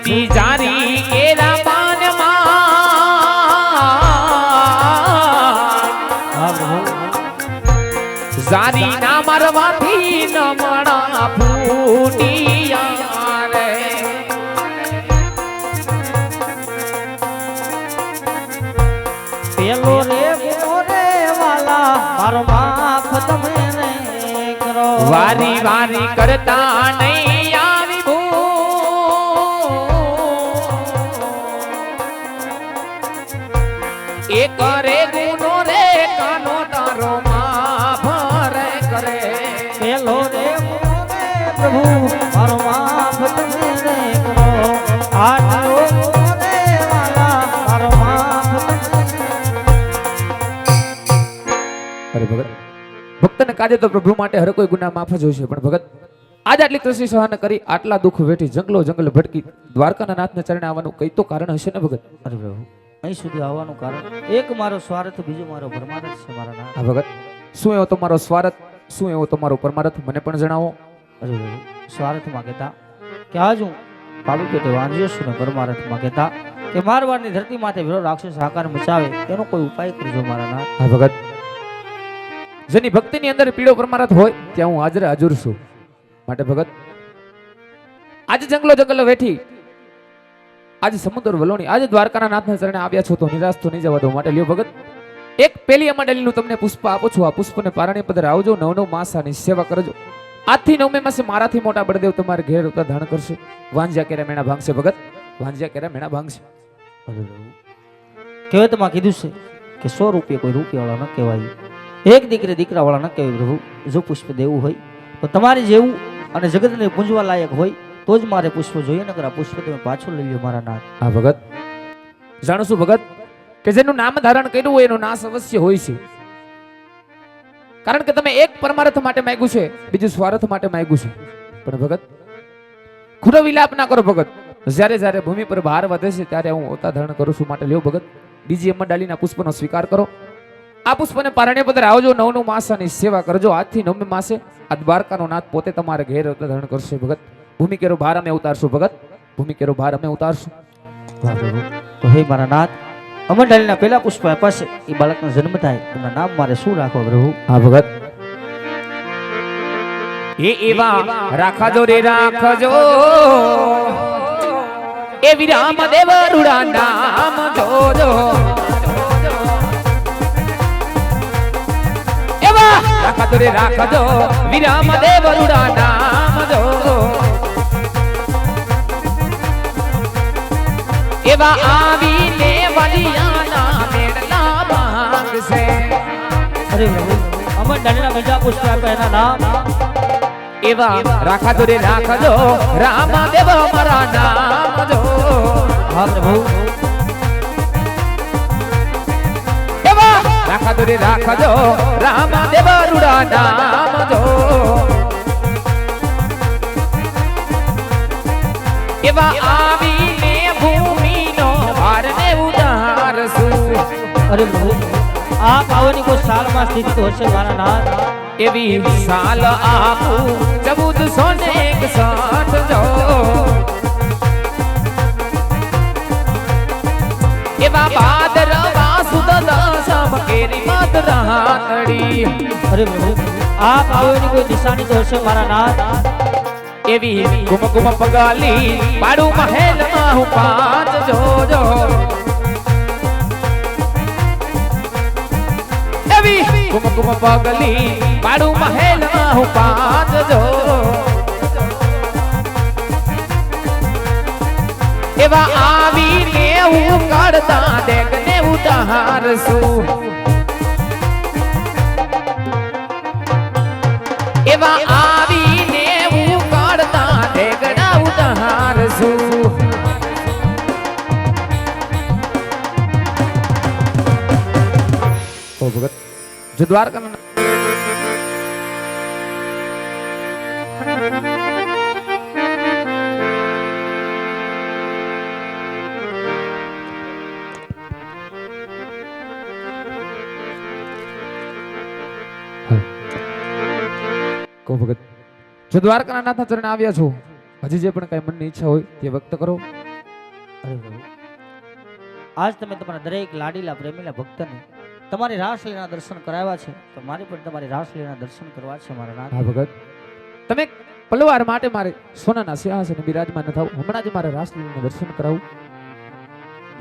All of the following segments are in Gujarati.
છૂટી જારી કેરા પાનમાં જારી ના મારવાથી નમણા ફૂટિયા રે પેલો રે મોરે વાલા મારો માફ તમે રે કરો વારી વારી કરતા નહીં આવી એ કરે ગુનો રે કાનો તારો માફ રે કરે પેલો રે મોરે પ્રભુ મારો માફ તમે રે કરો આટલો મોરે વાલા મારો માફ અરે ભગત ભક્તને કાજે તો પ્રભુ માટે હર કોઈ ગુના માફ જ હોય છે પણ ભગત આજ આટલી કૃષિ સહન કરી આટલા દુઃખ વેઠી જંગલો જંગલ ભટકી દ્વારકાના નાથને ચરણે આવવાનું કઈ તો કારણ હશે ને ભગત અરે પ્રભુ અહીં સુધી આવવાનું કારણ એક મારો સ્વાર્થ બીજો મારો પરમાર્થ છે મારા નાથ હા ભગત શું એવો તમારો સ્વાર્થ શું એવો તમારો પરમાર્થ મને પણ જણાવો અરે પ્રભુ સ્વાર્થમાં કહેતા કે આજ હું કાળુ પેટે વાંજ્યો છું ને પરમાર્થમાં કહેતા કે મારવાડની ધરતી માથે વિરો રાક્ષસ આકાર મચાવે એનો કોઈ ઉપાય કરજો મારા નાથ હા ભગત જેની ભક્તિની અંદર પીળો પરમાર્થ હોય ત્યાં હું હાજર હાજર છું માટે ભગત આજે જંગલો જંગલ વેઠી આજે સમુદ્ર વલોણી આજે દ્વારકાના નાથના ચરણે આવ્યા છો તો નિરાશ તો નહીં જવા દો માટે લ્યો ભગત એક પેલી અમડલીનું તમને પુષ્પ આપું છું આ પુષ્પને પારણી પધર આવજો નવ નવ માસાની સેવા કરજો આજથી નવમે માસે મારાથી મોટા બળદેવ તમારે ઘેર ઉતા ધારણ કરશે વાંજ્યા કેરા મેણા ભાંગશે ભગત વાંજ્યા કેરા મેણા ભાંગશે કહેવતમાં કીધું છે કે 100 રૂપિયા કોઈ રૂપિયાવાળા ન કહેવાય એક દીકરી દીકરાવાળા ન કહેવાય પ્રભુ જો પુષ્પ દેવું હોય તો તમારે જેવું અને જગતને પૂંજવા લાયક હોય તો જ મારે પુષ્પ જોઈએ નકર આ પુષ્પ તમે પાછું લઈ લો મારા નાથ હા ભગત જાણો છું ભગત કે જેનું નામ ધારણ કર્યું હોય એનો નાશ અવશ્ય હોય છે કારણ કે તમે એક પરમાર્થ માટે માંગ્યું છે બીજું સ્વાર્થ માટે માંગ્યું છે પણ ભગત ખુરો વિલાપ ના કરો ભગત જ્યારે જ્યારે ભૂમિ પર ભાર વધે છે ત્યારે હું ઓતા ધારણ કરું છું માટે લ્યો ભગત બીજી અમરડાલીના પુષ્પનો સ્વીકાર કરો આ પુષ્પને પારણે પધર આવજો નવ નવ માસાની સેવા કરજો આજથી નવમે માસે આ દ્વારકાનો નાથ પોતે તમારે ઘેર ઓતા ધારણ કરશે ભગત ભૂમિ કેરો ભાર અમે ઉતારશું ભગત ભૂમિ કેરો ભાર અમે ઉતારશું તો હે મારા નાથ અમરડાલીના પહેલા પુષ્પ આપ્યા છે એ બાળકનો જન્મ થાય એમના નામ મારે શું રાખવા પ્રભુ હા ભગત એ એવા રાખજો રે રાખજો એ વિરામ દેવ રૂડા નામ જોજો એવા રાખજો રે રાખજો વિરામ દેવ રૂડા નામ જોજો એવા આવીને વડિયાના મેળના ભાંગશે અરે પ્રભુ અમરડાલીના બીજા પુષ્પ આપ્યા એના નામ એવા રાખજો રે રાખજો રામદેવ મારા નામ જો હા પ્રભુ એવા રાખજો રે રાખજો રામદેવ રૂડા નામ જો એવા આવીને ભૂમિનો ભારને ઉતારશું અરે પ્રભુ આ પાવની કોઈ સાલમાં સ્થિતિ તો હશે મારા નાથ એવી સાલ આપું 1461 જો એવા ભાદરવા સુદ દસમ કેરી મત રાતડી અરે પ્રભુ આ પાવની કોઈ નિશાની તો હશે મારા નાથ એવી કુમકુમ પગાલી પાડું મહેલમાં હું પાંચ જોજો એવી કુમકુમ પગલી પાડું મહેલમાં હું પાંચ જો એવા આવીને હું કાઢતા દેખને ઉતારશું એવા આવીને હું કાઢતા દેખના ઉતારશું ઓ ભગત જો દ્વારકાના કો ભગત જો દ્વારકાના નાથના ચરણે આવ્યા છો હજી જે પણ કઈ મનની ઈચ્છા હોય તે વ્યક્ત કરો આજ તમે તમારા દરેક લાડીલા પ્રેમીલા ભક્તને તમારી રાસલીલાના દર્શન કરાવ્યા છે તો મારી પણ તમારી રાસલીલાના દર્શન કરવા છે મારા નાથ. હા ભગત, તમે પલવાર માટે મારે સોનાના સિંહાસને બિરાજમાન ન થાવ. હમણાં જ મારે રાસલીલાના દર્શન કરાવું.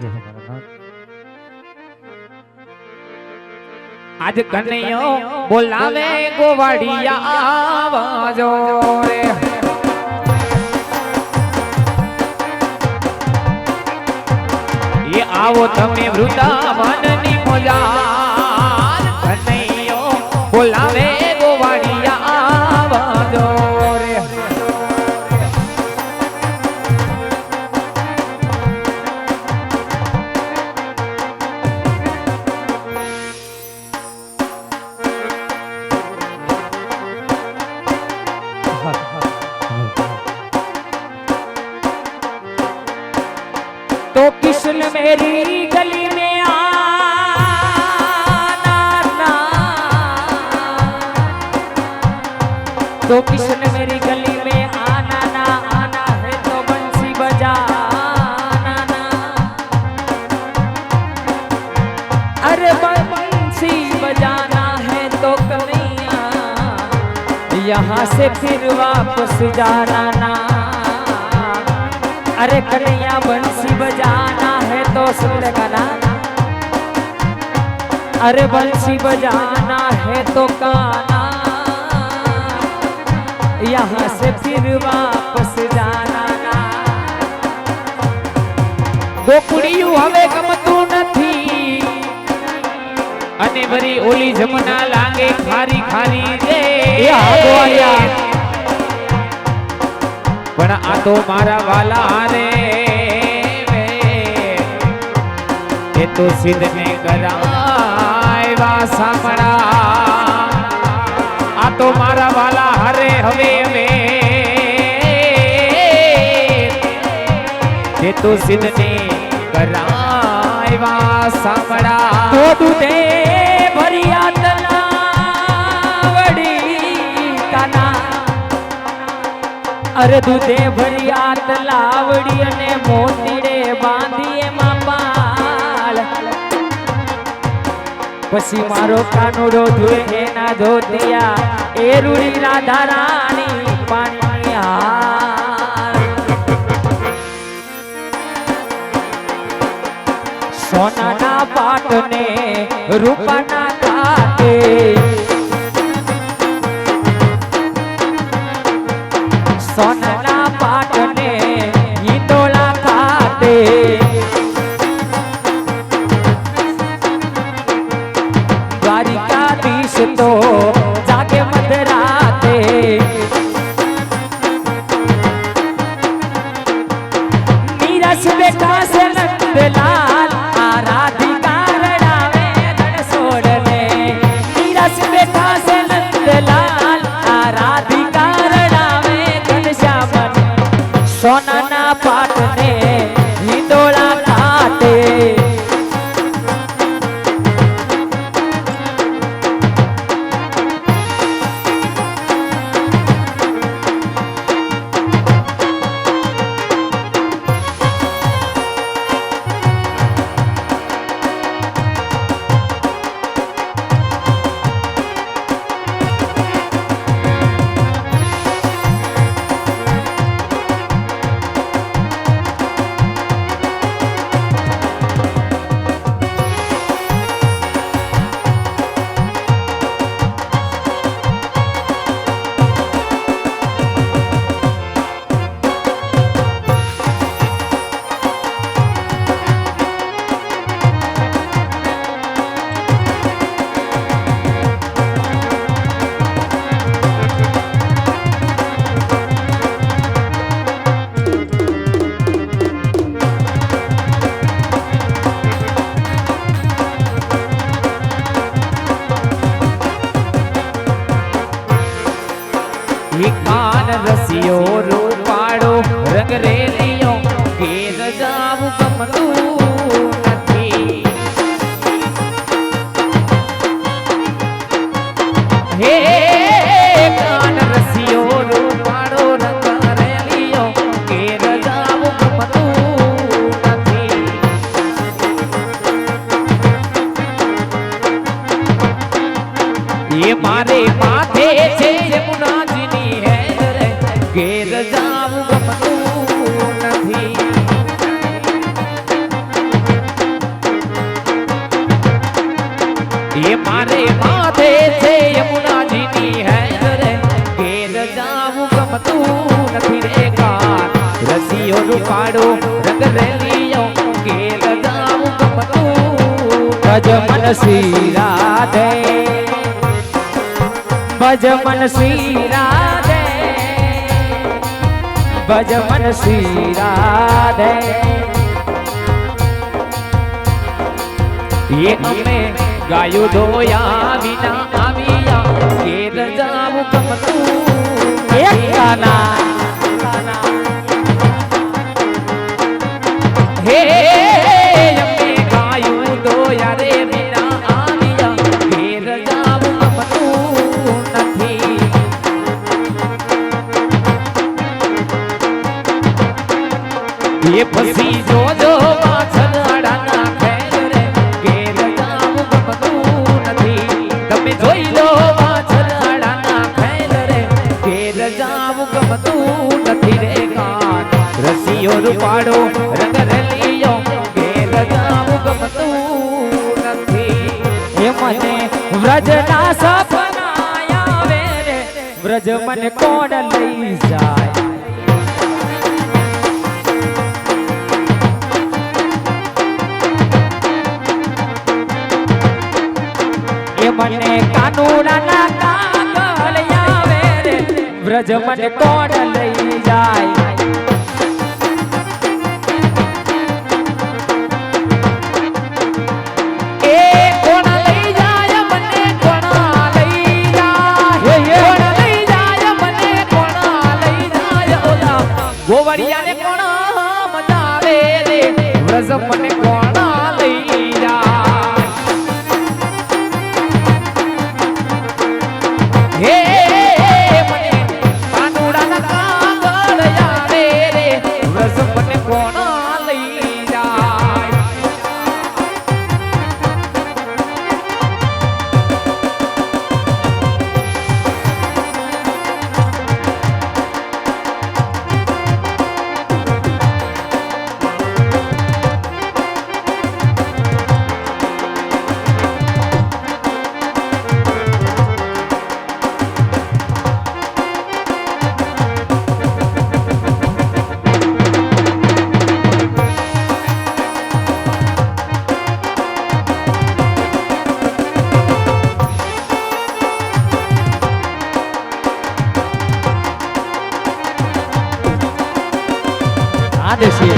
જય હો મારા નાથ. આજ કનૈયો બોલાવે ગોવાડિયા આવાજો રે. એ આવો તમે વૃંદાવનની મોજા. કનૈયો બોલાવે ગોવાડિયા આવાજો રે. तो किशन मेरी गली में आना ना, तो किशन मेरी गली में आना ना, आना है तो बंसी बजाना ना. अरे बंसी बजाना है तो कन्हैया यहाँ से फिर वापस जाना ना. अरे कन्हैया बंसी बजाना है तो सुन गाना. अरे बंसी बजाना है तो काना यहाँ से फिर वापस जाना ना. ગોકુડિયું હવે ગમતું નથી અને વરી ઓલી જમના લાગે ખારી ખારી રે. પણ આ તો મારા વાલા રે, એ તો સિદ્ધને કરાવ્યા સાંભળા. આ તો મારા વાલા હરે હવે હવે, એ તો સિદ્ધને કરાવ્યા સાંભળા. તો દૂધે ભર્યા તલાવડી કાના. અરે દૂધે ભર્યા તલાવડી અને મોતીડે બાંધી એમાં પાળ. પછી મારો કાનુડો ધોએ એના ધોતિયા એ રૂડી રાધા રાણી પાણી હાર. સોનાના પાટને રૂપાના કાટે, સોનાના પાટને ઈંડોળા ખાતે. દ્વારિકાધીશ તો જાગે મધરાતે. નીરસ બેઠા છે નંદલાલ આ રાધિકા રડાવે ધણસોડને. નીરસ બેઠા છે નંદલાલ આ રાધિકા સોનાના પાટને હિંડોળા કાટે. કાન રસિયો રૂપાળો રંગ રેલિયો ઘેર જાવું ગમતું નથી. હે કાન રસિયો રૂપાળો રંગ રેલિયો ઘેર જાવું ગમતું નથી. ये मारे माथे छे यमुनाजीनी हेर रे घेर जाऊं गमતું નથી ये मारे माथे छे यमुनाजीनी हेर रे घेर जाऊं गमતું નથી रे કાર રસિયો રૂપાડો રંગ રેલિયો घेर जाऊं गमતું ભજ મન શ્રી રાધે भज मन श्री राधे भज मन श्री राधे ये हमें गायो धोया विना आविया घेर जाऊं गमતું एक गाना हे हमें गायो धोया रे विना आविया घेर जाऊं गमતું નથી ये पसी जो जो पाछળ આડાના ખેલ રે ઘેર જાવું ગમતું નથી તમે જોઈ લો પાછળ આડાના ખેલ રે ઘેર જાવું ગમતું નથી રે કાન રસિયો રૂપાડો રંગ રેલિયો ઘેર જાવું ગમતું નથી એ મને વ્રજના સપના આવે રે વ્રજ મને કોણ લઈ જાય એ મને કાનુડાના કાગળ આવે રે વ્રજ મને કોણ લઈ જાય એ કોણ લઈ જાય મને કોણ લઈ જાય કોણ લઈ જાય મને કોણ લઈ જાય ઓલા ગોવડિયાને કોણ મજા આવે રે વ્રજ મને કોણ લઈ જાય हे मने कानुडाना कागळ आवे रे रस મને કોણ લઈ જાય આદેશી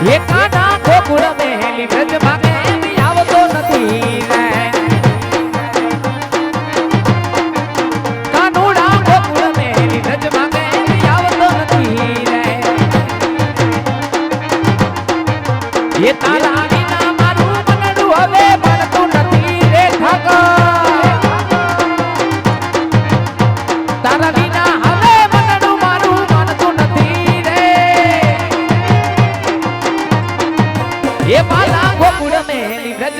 ये काना गोकुळ मेली व्रज भागे आवतो નથી રે કાનુડા ગોકુળ મેલી વ્રજ ભાગે આવતો નથી રે ये તારા વિના મારું મનડું હવે ભણતું નથી રે ઠાકર તારા વિના હવે મનડું મારું માનતું નથી રે એ બાલા ગોકુળ મેલી વ્રજ